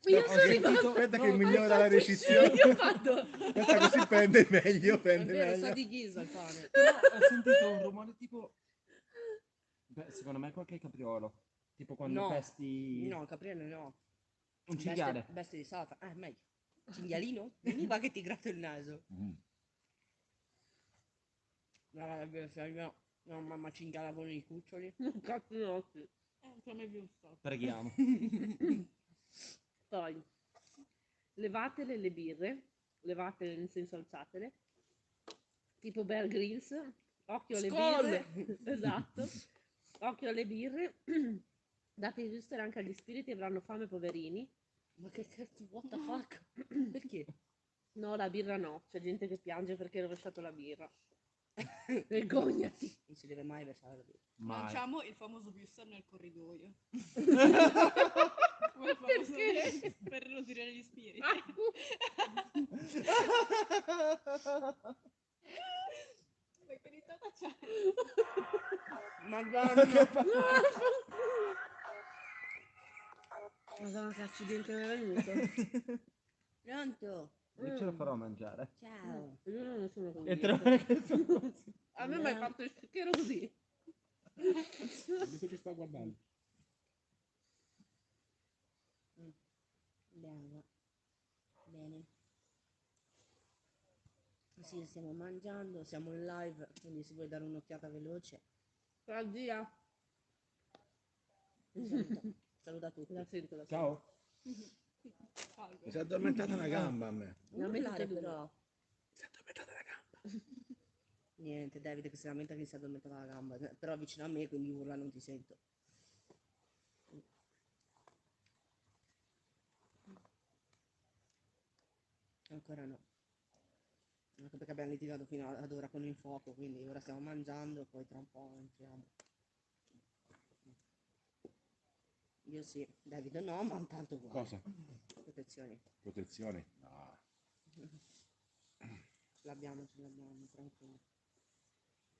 Io ho sono sentito- Aspetta che no, migliora la Infatti, recisione. io ho fatto. Aspetta così pende meglio, È pende vero, sa meglio. di ghisa il pane. Però ho sentito un rumore tipo... Beh, secondo me è qualche capriolo. Tipo quando No. pesti No, capriano no. un cinghiale. Bestia di Satana. Meglio. Cinghialino? Vieni qua che ti gratto il naso. Mm. No, è vero, no, mamma cinghiala con i cuccioli. Cazzo no, sì. Anche a me giusto. Preghiamo. Poi, levatele le birre, levatele nel senso alzatele, tipo Bear Grylls, occhio alle Skoll! birre, esatto, occhio alle birre, date il giusto anche agli spiriti, avranno fame poverini. Ma che cazzo, what the fuck? Perché? No, la birra no, c'è gente che piange perché ha rovesciato la birra. Vergognati. Non si deve mai versare la birra. Mai. Lanciamo il famoso booster nel corridoio. Perché? Per non tirare gli spiriti. Che risata c'è? Madonna. Madonna che accidente mi è venuto. Pronto? Io ce la farò a mangiare. Ciao. Io non non sono così. E te lo che sono così. A me mi hai fatto il schicchiero così. Adesso ci sta guardando. Bene. Bene. Sì, stiamo mangiando, siamo in live, quindi se vuoi dare un'occhiata veloce. La zia. Saluta, saluta tutti. La sento, la sento. Ciao. Mi si è addormentata una gamba a me. Non urlare tutte e due. però. Mi si è addormentata la gamba. Niente, Davide che si lamenta che si è addormentata la gamba, però vicino a me, quindi urla non ti sento. Ancora no. Anche perché abbiamo litigato fino ad ora con il fuoco, quindi ora stiamo mangiando, poi tra un po' entriamo. Io sì, Davide no, ma tanto vuole. Cosa? Protezioni. Protezione? No. Ce l'abbiamo, tranquillo.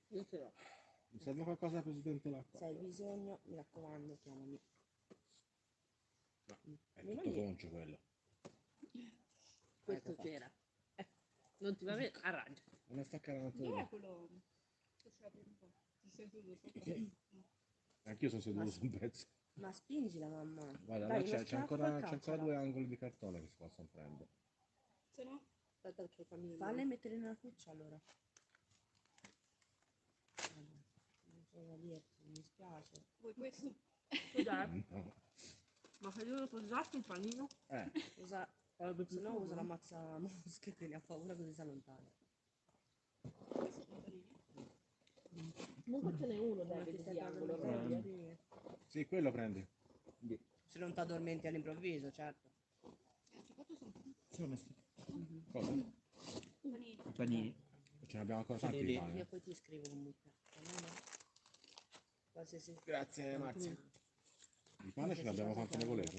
Io ce l'ho. Mi serve qualcosa, Presidente Lacqua? Se hai bisogno, mi raccomando, chiamami. È tutto goncio quello. Questo Ecco c'era. Non ti va bene? Arrangia. Non è staccare Dov'è quello che c'è un po'? Ti sei seduto sopra? Anch'io sono seduto su un pezzo. Ma spingila, mamma. Guarda, Dai, là uno c'è strappo ancora, e c'è ancora cacciala. 2 angoli di cartone che si possono prendere. Se no? Aspetta che c'ho il cammino. Falle mettere nella cuccia allora. Vabbè, non so da dirti, mi dispiace. Vuoi questo? Scusate, No. ma se io lo posassi il panino? Usa, se no usa la mazza mosche che ne ha paura così si allontana. Questi sono carini. Comunque ce n'è uno Ma ti Davide stai di angolo. dando vedi? vedi? Sì, quello prendi. Se non ti addormenti all'improvviso, certo. Anche quanto sono? Sono messi Cosa? Panini. i panini. Ce ne abbiamo ancora Ce li tanti di lì. pane. Io poi ti scrivo comunque. Va bene? Qualsiasi. Grazie Marzia. Di pane ce l'abbiamo quanto ne volete?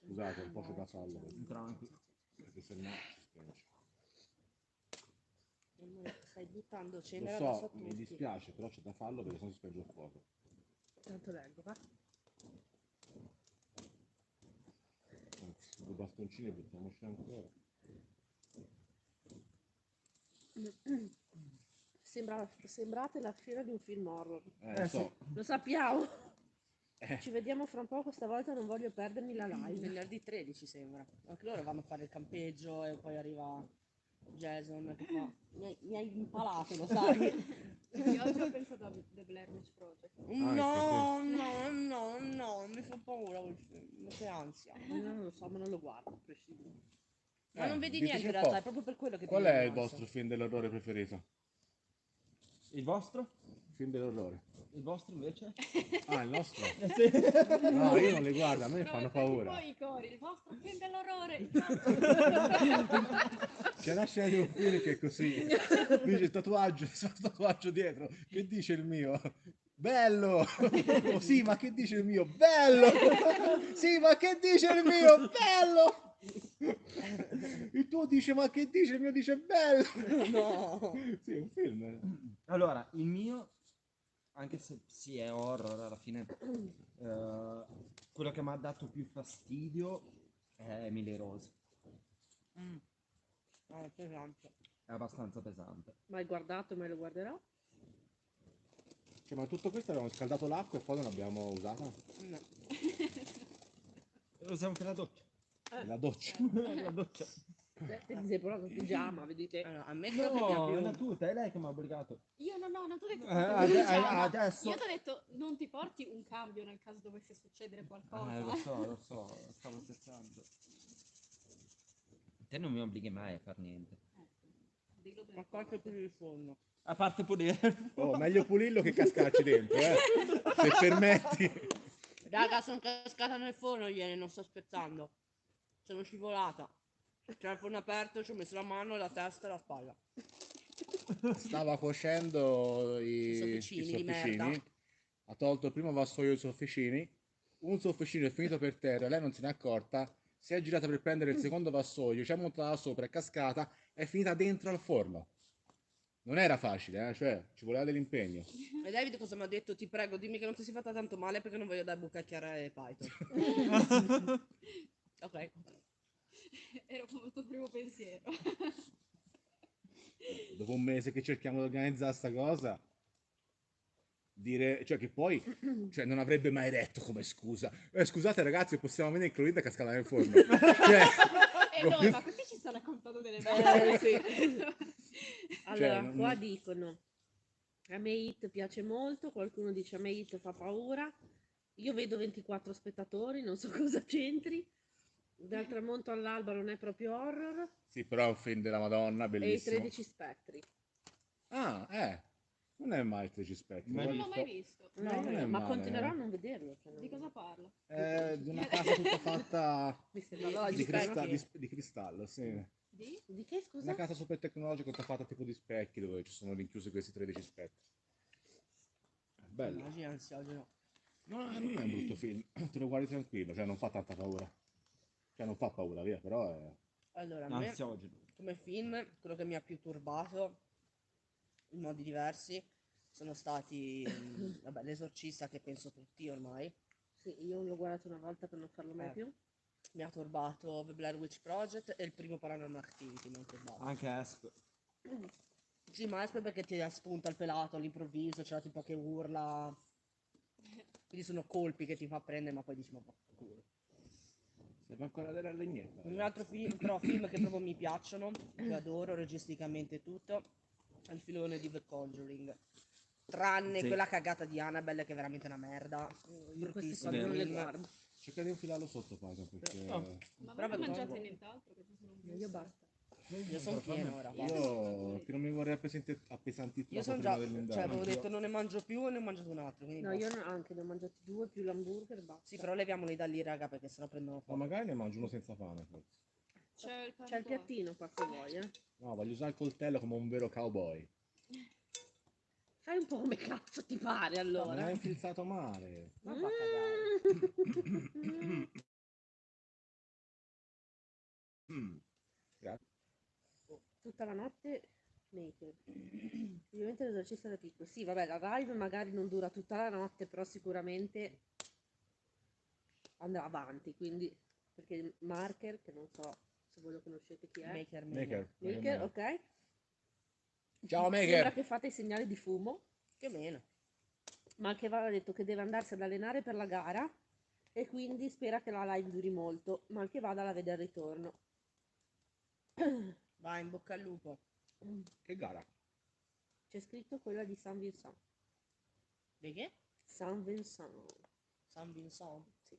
Scusate, un po' da fallo. Tranquillo. Perché se no si spinge. Stai buttando Lo cenere addosso a so, tutti. mi dispiace, però c'è da farlo perché sennò si spenge il fuoco. Tanto leggo, va? Anzi, 2 bastoncini buttiamoci ancora. Sembrate la scena di un film horror. Lo so. Lo sappiamo. Ci vediamo fra un po', stavolta non voglio perdermi la live. Venerdì 13 sembra. Anche loro vanno a fare il campeggio e poi arriva Jason che fa. Mi hai impalato, lo sai? Io oggi ho pensato a The Blair Witch Project. No, mi fa paura quel film, mi fa ansia. Io non lo so, ma non lo guardo, a prescindere. Ma non vedi diteci niente in un realtà, po'. è proprio per quello che Qual ti è viene il l'ansia. vostro film dell'orrore preferito? Il vostro? Film dell'orrore. Il vostro invece? Ah, il nostro? Sì. No, io non li guardo, a me No, fanno fai paura. tipo i cori, il vostro film dell'orrore. C'è una scena di un film che è così. Dice il tatuaggio, c'è un tatuaggio dietro. Che dice il mio? Bello! Oh, sì, ma che dice il mio? Bello! Sì, ma che dice il mio? Bello! Il tuo dice, ma che dice? Il mio dice bello! No. Sì, è un film. Allora, il mio, anche se sì è horror alla fine, quello che mi ha dato più fastidio è Emily Rose. Ah, è pesante. È abbastanza pesante. Mai guardato, mai lo guarderò. Cioè, ma tutto questo abbiamo scaldato l'acqua e poi non l'abbiamo usata? No. Lo usiamo per la doccia. La doccia. La doccia. Ti sei provato il pigiama, vedi te. Allora, a me quello che mi ha No, è più... una tuta, è lei che mi ha obbligato. Io no, non ti ho detto Adesso... Io ti ho detto non ti porti un cambio nel caso dovesse succedere qualcosa. Lo so, stavo scherzando. Te non mi obblighi mai a far niente. Dillo per Ma quanto più il forno. A parte pulire. Oh, meglio pulirlo che cascarci dentro, se permetti. Raga, sono cascata nel forno ieri, non sto scherzando. Sono scivolata. C'era il forno aperto, ci ho messo la mano, la testa e la spalla. Stava cuocendo i sofficini di merda. sofficini, ha tolto il primo vassoio dei sofficini, un sofficino è finito per terra, lei non se n'è accorta, si è girata per prendere il secondo vassoio, ci è montata sopra, è cascata, è finita dentro al forno. Non era facile, cioè ci voleva dell'impegno. E David cosa mi ha detto? Ti prego, dimmi che non ti sei fatta tanto male perché non voglio dare buca a Chiara e Python. Ok. Era proprio il tuo primo pensiero. Dopo un mese che cerchiamo di organizzare sta cosa, dire, cioè che poi, cioè non avrebbe mai detto come scusa. Scusate ragazzi, possiamo venire incluita a cascata nel forno. Cioè, E noi, ma questi ci sta raccontando delle belle. sì. Allora, non- qua non- dicono, a me It piace molto, qualcuno dice a me It fa paura, io vedo 24 spettatori, non so cosa c'entri, dal tramonto all'alba non è proprio horror, Sì, però è un film della Madonna, e i bellissimo. 13 spettri. Ah, non è mai 13 spettri. Ma Non guarda l'ho un mai po'. visto. No, non è Ma male, continuerò a eh. non vederlo. Cioè Di cosa parla? È di una casa tutta fatta Mi sembra di, logico, no? di cristallo, sì. Di? Di che, scusa? Una casa super tecnologica tutta fatta tipo di specchi dove ci sono rinchiusi questi 13 spettri. Bello. Immagini ansiogeno. No, non è un brutto film, te lo guardi tranquillo, cioè non fa tanta paura. Cioè non fa paura, via, però è... Allora, a me, Ansiogeno. come film, quello che mi ha più turbato, in modi diversi, sono stati, vabbè, L'Esorcista, che penso tutti ormai. Sì, io l'ho guardato una volta per non farlo mai Eh. più. Mi ha turbato The Blair Witch Project e il primo Paranormal Activity mi ha turbato. Anche Esp. Sì, ma è perché ti spunta il pelato all'improvviso, c'era tipo che urla. Quindi sono colpi che ti fa prendere, ma poi dici, ma porca culo. Serve ancora della legnetta. Un altro film, però film che proprio mi piacciono, che adoro registicamente e tutto, è il filone di The Conjuring. Tranne Sì. quella cagata di Annabelle che è veramente una merda. Io questi Bruttissimo qua non le film. guardo. Cerca di infilarlo sotto, paga, perché... Oh. Ma Però voi vedo- mangiate nient'altro? Che ci sono un Io basta. Io sono pieno ora, basta. Io che non mi vorrei appesantire Io troppo sono prima già, cioè dell'inverno. avevo detto non ne mangio più e ne ho mangiato un altro, quindi No, basta. io anche ne ho mangiati 2 più l'hamburger, basta. Sì, però leviamoli da lì, raga, perché sennò prendono Ma fuoco. magari ne mangio uno senza fame, forse. C'è il C'è il panetto. piattino qua se vuoi, eh. No, voglio usare il coltello come un vero cowboy. Fai un po' come cazzo ti pare Ma allora. me l'hai infilzato male. Ma va a cagare. Mm. Grazie. Tutta la notte naked. Ovviamente l'esorcista da piccolo. Sì, vabbè, la live magari non dura tutta la notte, però sicuramente andrà avanti, quindi perché Marker, che non so se voi lo conoscete chi è. Maker, Maker. Maker, ok? Ciao Sembra Maker. che fate i segnali di fumo, Più o meno. ma che ha detto che deve andarsi ad allenare per la gara e quindi spera che la live duri molto, ma che vada la vede al ritorno. Vai, in bocca al lupo. Che gara? C'è scritto quella di Saint Vincent. Di che? Saint Vincent. San Vincent. Sì.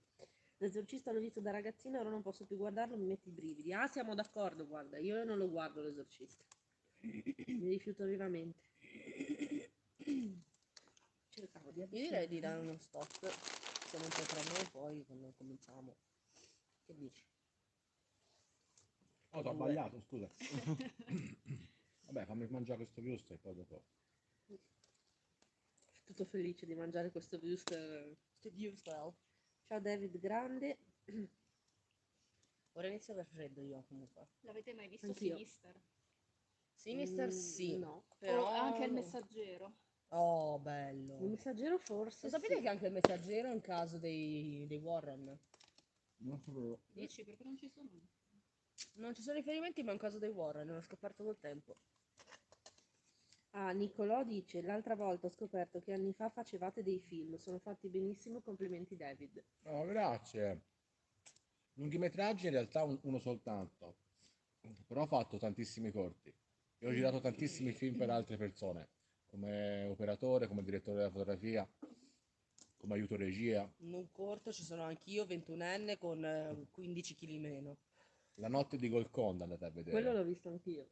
L'esorcista l'ho visto da ragazzina, ora non posso più guardarlo, mi mette i brividi. Ah, siamo d'accordo, guarda, io non lo guardo l'esorcista. Mi rifiuto vivamente. Cercavo di Io direi di dare uno stop. Se non c'è tra me, poi quando cominciamo. Che dici? Oh, t'ho sbagliato, scusa. Vabbè, fammi mangiare questo wurstel e poi dopo. Tutto felice di mangiare questo wurstel. Che Diostel. Ciao David Grande. Ora inizio a aver freddo io comunque. L'avete mai visto Anch'io. Sinister? Sinister sì. No. Però... O anche il messaggero. Oh, Il bello. messaggero forse. Lo sapete sì. che anche il messaggero è un caso dei Warren? Non sapevo. Dici perché non ci sono? Non ci sono riferimenti, ma è un caso dei Warren, l'ho scoperto col tempo. Ah, Nicolò dice, l'altra volta ho scoperto che anni fa facevate dei film, sono fatti benissimo, complimenti David. No, grazie. Lunghimetraggi in realtà uno soltanto. Però ho fatto tantissimi corti. E ho girato tantissimi film per altre persone. Come operatore, come direttore della fotografia, come aiuto regia. In un corto ci sono anch'io, 21enne, con 15 kg meno. La notte di Golconda andate a vedere. Quello l'ho visto anch'io.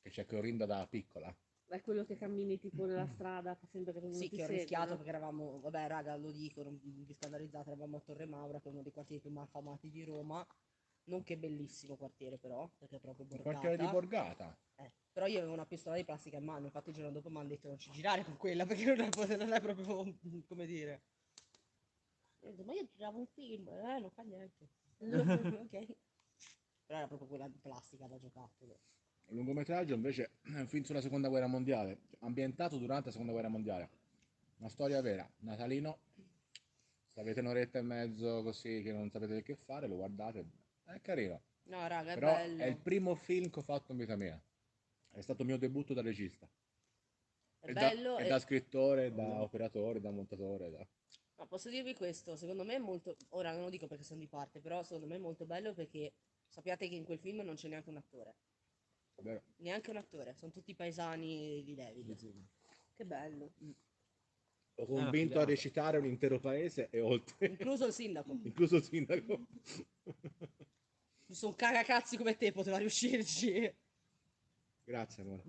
Che c'è Corinda da piccola. È quello che cammini tipo nella strada, che sembra che non Sì, ti che ho segue, rischiato no? perché eravamo, vabbè raga, lo dico, non vi scandalizzate, eravamo a Torre Maura, che è uno dei quartieri più malfamati di Roma. Non che bellissimo quartiere però, perché è proprio Il quartiere di borgata. Borgata. Però io avevo una pistola di plastica in mano, infatti il giorno dopo mi hanno detto non ci girare con quella perché non è proprio, come dire. Io ho detto, ma io giravo un film, non fa niente. Ok. Però era proprio quella di plastica da giocattolo. Il lungometraggio invece è un film sulla seconda guerra mondiale, ambientato durante la seconda guerra mondiale. Una storia vera, natalino. Se avete un'oretta e mezzo così che non sapete che fare, lo guardate. È carino. No, raga, è Però bello. è il primo film che ho fatto in vita mia. È stato il mio debutto da regista. È bello E e... da scrittore, da operatore, da montatore. No, posso dirvi questo, secondo me è molto... Ora non lo dico perché sono di parte, però secondo me è molto bello perché sappiate che in quel film non c'è neanche un attore. Vero? Neanche un attore, sono tutti paesani di David. Che bello. Ho una convinto a figata. recitare un intero paese e oltre. Incluso il sindaco. Incluso il sindaco. Sono cagacazzi come te, poteva riuscirci. Grazie, amore.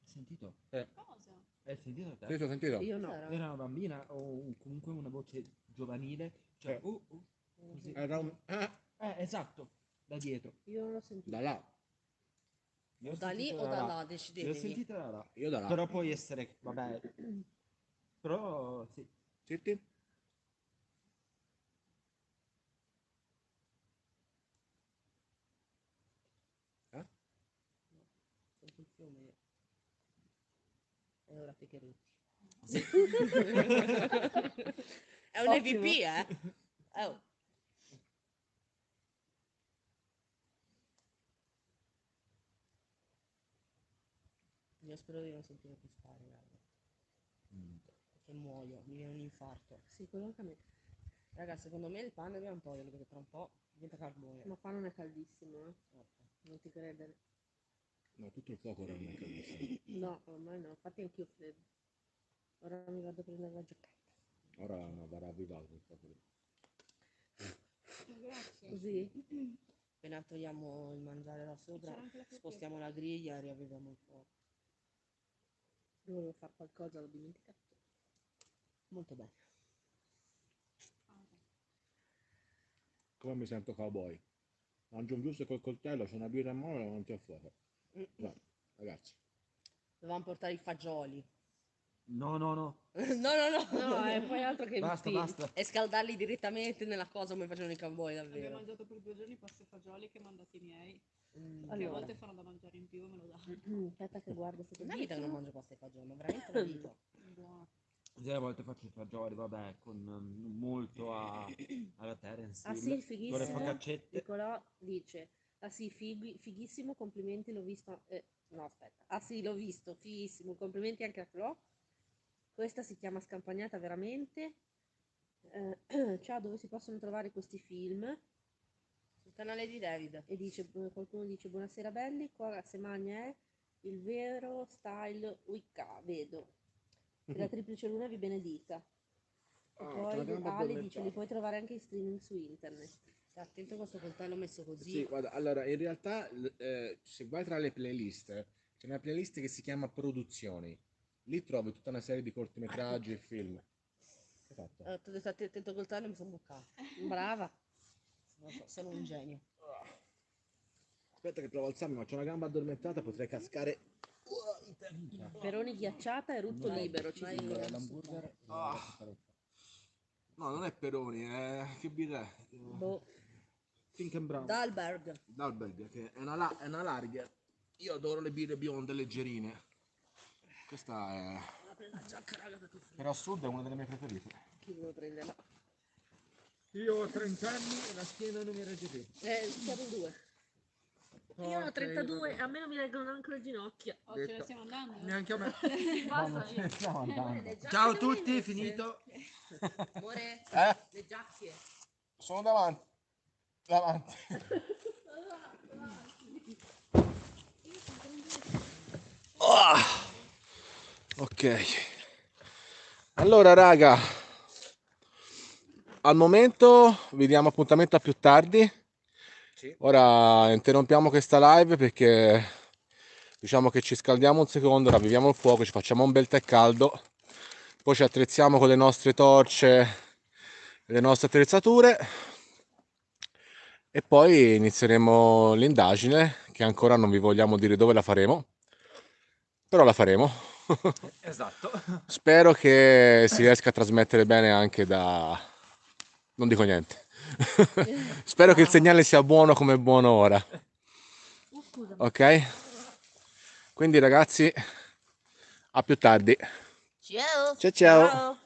Hai sentito? Cosa? Hai sentito te? Sentito, sentito? Io no. Cos'era? Era una bambina o comunque una voce giovanile. Cioè, così. Era un... Esatto, da dietro. Io non l'ho sentito. da là. Io ho Da lì sentito o da là, Io ho decidetevi. sentito da là. Io da là. Però può essere, vabbè. Però sì. Senti? Sento il fiume. E ora te che rutti. È un Ottimo. EVP, eh? Oh. Io spero di non sentire più spari, raga. Perché muoio, mi viene un infarto. Sì, quello anche a me. Raga, secondo me il pane dobbiamo toglierlo perché tra un po' diventa carbone. Ma qua non è caldissimo, eh. Ecco. Non ti credere. No, tutto il fuoco ora non è caldissimo. No, ormai no. Infatti anch'io freddo. Ora mi vado a prendere la giacchetta. Ora va ravvivato il fuoco. Grazie. Così? Appena togliamo il mangiare da sopra, C'era anche la spostiamo la griglia e riavviviamo il fuoco. Dovevo fare qualcosa, l'ho dimenticato. Molto bene. Come mi sento cowboy? Mangio un giusto col coltello, c'è una birra in mano e davanti al fuoco. Vai, ragazzi. Dovevamo portare i fagioli. No. No, no, No, no. è poi altro che Basta, VP. basta. E scaldarli direttamente nella cosa come facevano i cowboy, Abbiamo davvero. mangiato per 2 giorni pasta e fagioli che mandati i miei. Che a Allora. volte fanno da mangiare in più e me lo danno. Aspetta che guardo se Una vita che non mangio pasta e fagioli, ma veramente una vita. Buono. Sì, a volte faccio i fagioli, vabbè, con molto alla Terence Ah Hill, sì, con le fighissimo. focaccette. Nicolò dice, ah sì, fighissimo, complimenti, l'ho visto. No, aspetta. Ah sì, l'ho visto, fighissimo, complimenti anche a Flo. Questa si chiama Scampagnata veramente. Ciao, dove si possono trovare questi film? Sul canale di David. E dice, qualcuno dice, buonasera belli, qua se magna è il vero style Wicca, vedo. E la triplice luna vi benedica. E poi Ale dice, li puoi trovare anche in streaming su internet. Stai attento a questo coltello messo così. Sì, guarda, allora in realtà se vai tra le playlist, c'è una playlist che si chiama Produzioni. Lì trovi tutta una serie di cortometraggi e film. Che hai fatto? Ti ho detto attento al coltello e mi sono buccato. Brava. Sono un genio. Aspetta che provo a alzarmi, ma c'ho una gamba addormentata, potrei cascare. Peroni ghiacciata e rutto libero, ci dicono. L'hamburger. No, non è Peroni, che birra è? Boh. Pink and brown. Dalberg. Dalberg, che è una larga. Io adoro le birre bionde leggerine. Questa è... Apri la giacca, raga, perché ho freddo. Per assurdo è una delle mie preferite. Chi vuole prenderla? Io ho 30 anni e la schiena non mi regge più. Siamo in due. Io ho 32 e a me non mi reggono neanche le ginocchia. Oh, ce ne stiamo andando? Neanche a me. Basta, io. Stiamo andando. Ciao a tutti, finito. Amore, Eh? le giacche. Sono davanti. Davanti. Ok. Allora, raga, al momento vi diamo appuntamento a più tardi. Ora interrompiamo questa live perché diciamo che ci scaldiamo un secondo, ravviviamo il fuoco, ci facciamo un bel tè caldo, poi ci attrezziamo con le nostre torce, le nostre attrezzature e poi inizieremo l'indagine che ancora non vi vogliamo dire dove la faremo, però la faremo. Esatto. Spero che si riesca a trasmettere bene anche da... non dico niente. Spero che il segnale sia buono come è buono ora. Scusa. Ok? Quindi ragazzi, a più tardi. Ciao. Ciao ciao.